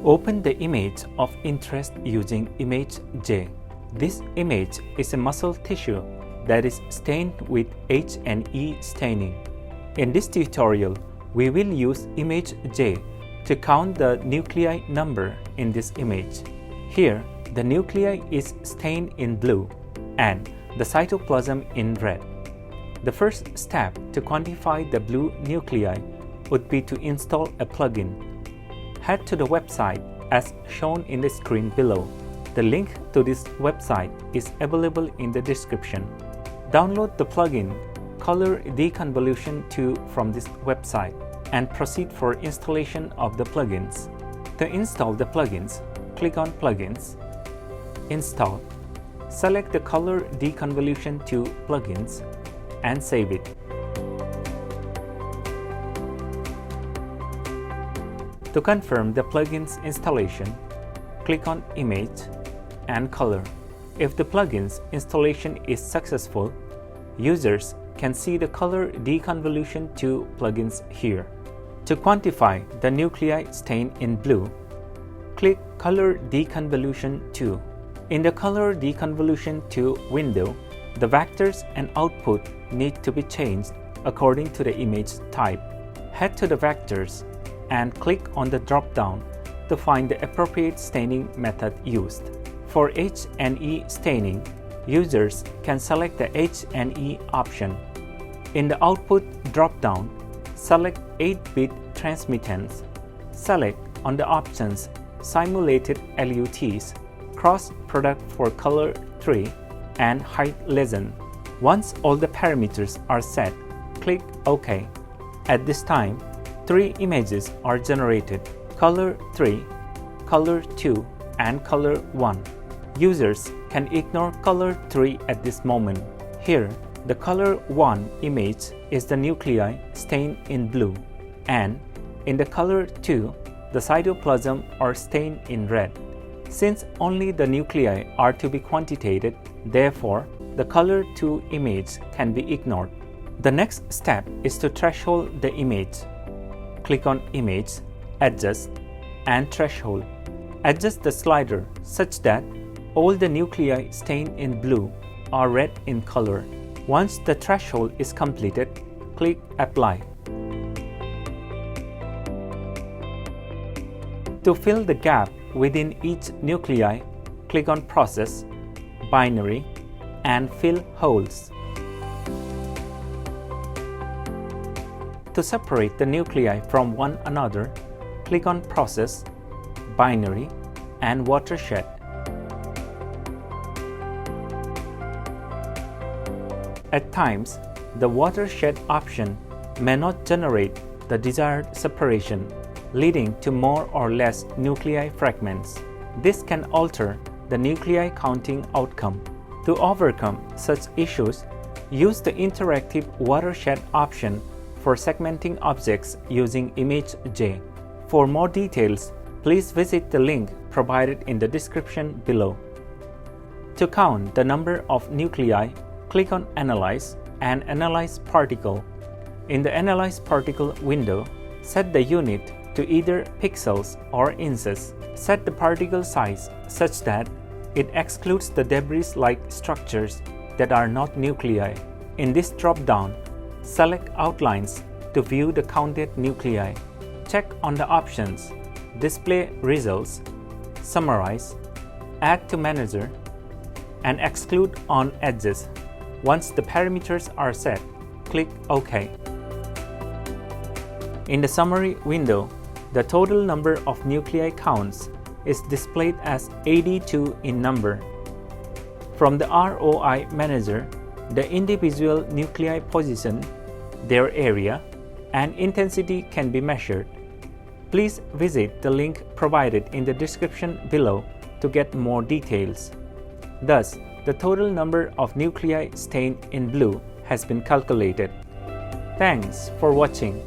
Open the image of interest using ImageJ. This image is a muscle tissue that is stained with H&E staining. In this tutorial, we will use ImageJ to count the nuclei number in this image. Here, the nuclei is stained in blue and the cytoplasm in red. The first step to quantify the blue nuclei would be to install a plugin. Head to the website as shown in the screen below. The link to this website is available in the description. Download the plugin Color Deconvolution2 from this website and proceed for installation of the plugins. To install the plugins, click on Plugins, Install, select the Color Deconvolution2 plugins and save it. To confirm the plugin's installation, click on Image and Color. If the plugin's installation is successful, users can see the Color Deconvolution2 plugins here. To quantify the nuclei stained in blue, click Color Deconvolution2. In the Color Deconvolution2 window, the vectors and output need to be changed according to the image type. Head to the vectors and click on the drop-down to find the appropriate staining method used. For H&E staining, users can select the H&E option. In the output drop-down, select 8-bit transmittance. Select on the options Simulated LUTs, Cross Product for Color 3, and Height Legend. Once all the parameters are set, click OK. At this time, 3 images are generated: Color 3, Color 2, and Color 1. Users can ignore Color 3 at this moment. Here, the Color 1 image is the nuclei stained in blue, and in the Color 2, the cytoplasm are stained in red. Since only the nuclei are to be quantitated, therefore, the Color 2 image can be ignored. The next step is to threshold the image. Click on Image, Adjust, and Threshold. Adjust the slider such that all the nuclei stained in blue are red in color. Once the threshold is completed, click Apply. To fill the gap within each nuclei, click on Process, Binary, and Fill Holes. To separate the nuclei from one another, click on Process, Binary, and Watershed. At times, the Watershed option may not generate the desired separation, leading to more or less nuclei fragments. This can alter the nuclei counting outcome. To overcome such issues, use the Interactive Watershed option for segmenting objects using ImageJ. For more details, please visit the link provided in the description below. To count the number of nuclei, click on Analyze and Analyze Particle. In the Analyze Particle window, set the unit to either pixels or inches. Set the particle size such that it excludes the debris-like structures that are not nuclei. In this drop-down, select Outlines to view the counted nuclei. Check on the options Display Results, Summarize, Add to Manager, and Exclude on Edges. Once the parameters are set, click OK. In the Summary window, the total number of nuclei counts is displayed as 82 in number. From the ROI Manager, the individual nuclei position, their area, and intensity can be measured. Please visit the link provided in the description below to get more details. Thus, the total number of nuclei stained in blue has been calculated. Thanks for watching.